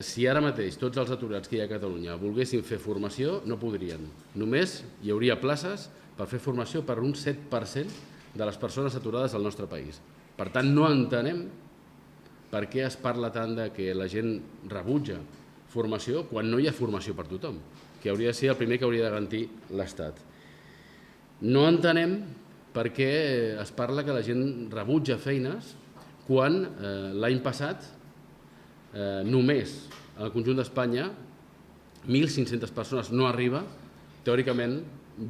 Si ara mateix tots els aturats que hi ha a Catalunya volguessin fer formació, no podrien. Només hi hauria places per fer formació per un 7% de les persones aturades al nostre país. Per tant, no entenem per què es parla tant de que la gent rebutja formació quan no hi ha formació per tothom, que hauria de ser el primer que hauria de garantir l'Estat. No entenem per què es parla que la gent rebutja feines quan l'any passat només al conjunt d'Espanya 1.500 persones no arriba, teòricament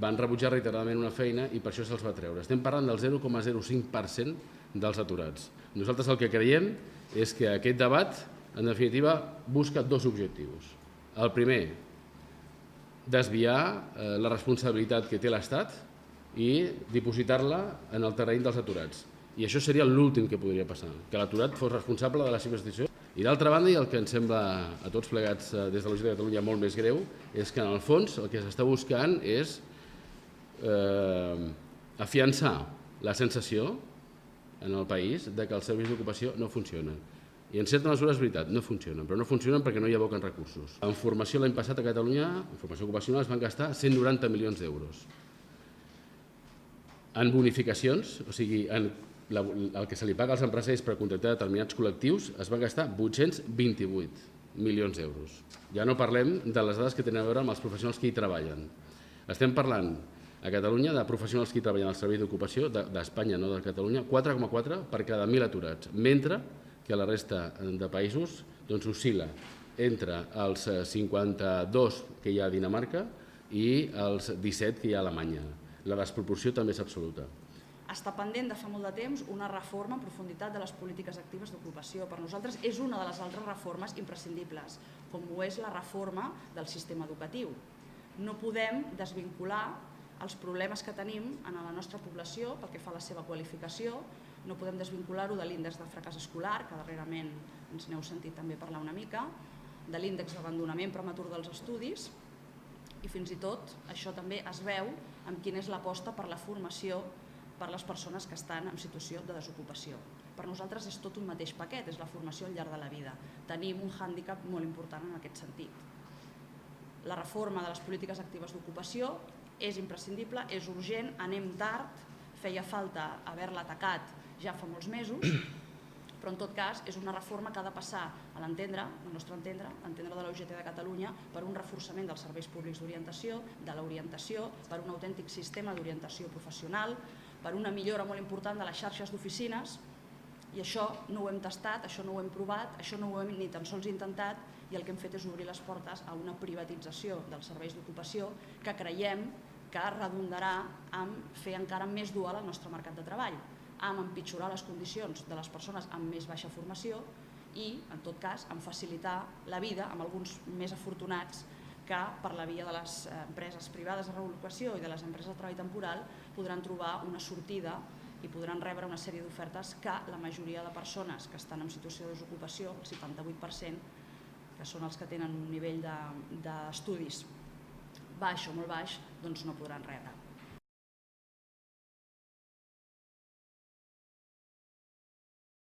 van rebutjar reiteradament una feina i per això se'ls va treure. Estem parlant del 0,05% dels aturats. Nosaltres el que creiem és que aquest debat, en definitiva, busca dos objectius. El primer, desviar la responsabilitat que té l'Estat i dipositar-la en el terreny dels aturats. I això seria l'últim que podria passar, que l'aturat fos responsable de la seva situació. I d'altra banda, i el que ens sembla a tots plegats des de la Generalitat de Catalunya molt més greu, és que en el fons el que s'està buscant és afiançar la sensació en el país de que els serveis d'ocupació no funcionen. I en certa mesura és veritat, no funcionen, però no funcionen perquè no hi aboquen recursos. En formació l'any passat a Catalunya, en formació ocupacional, es van gastar 190 milions d'euros. En bonificacions, o sigui, el que se li paga als empresaris per contractar determinats col·lectius, es van gastar 828 milions d'euros. Ja no parlem de les dades que tenen a veure amb els professionals que hi treballen. Estem parlant a Catalunya de professionals que hi treballen al servei d'ocupació d'Espanya, no de Catalunya, 4,4 per cada 1.000 aturats, mentre que la resta de països oscil·la entre els 52 que hi ha a Dinamarca i els 17 que hi ha a Alemanya. La desproporció també és absoluta. Està pendent de fa molt de temps una reforma en profunditat de les polítiques actives d'ocupació. Per nosaltres és una de les altres reformes imprescindibles, com ho és la reforma del sistema educatiu. No podem desvincular els problemes que tenim en la nostra població pel que fa a la seva qualificació, no podem desvincular-ho de l'índex de fracàs escolar, que darrerament ens n'heu sentit també parlar una mica, de l'índex d'abandonament prematur dels estudis, i fins i tot això també es veu amb quina és l'aposta per la formació per les persones que estan en situació de desocupació. Per nosaltres és tot un mateix paquet, és la formació al llarg de la vida. Tenim un hàndicap molt important en aquest sentit. La reforma de les polítiques actives d'ocupació és imprescindible, és urgent, anem tard, feia falta haver-la atacat ja fa molts mesos, però en tot cas és una reforma que ha de passar, a l'entendre, al nostre entendre, l'entendre de la UGT de Catalunya, per un reforçament dels serveis públics d'orientació, de l'orientació, per un autèntic sistema d'orientació professional, per una millora molt important de les xarxes d'oficines, i això no ho hem tastat, això no ho hem provat, això no ho hem ni tan sols intentat, i el que hem fet és obrir les portes a una privatització dels serveis d'ocupació que creiem que redundarà en fer encara més dual el nostre mercat de treball, en empitjorar les condicions de les persones amb més baixa formació i, en tot cas, en facilitar la vida amb alguns més afortunats que per la via de les empreses privades de relocació i de les empreses de treball temporal podran trobar una sortida i podran rebre una sèrie d'ofertes que la majoria de persones que estan en situació de desocupació, el 78%, que són els que tenen un nivell d'estudis baix o molt baix, doncs no podran rebre.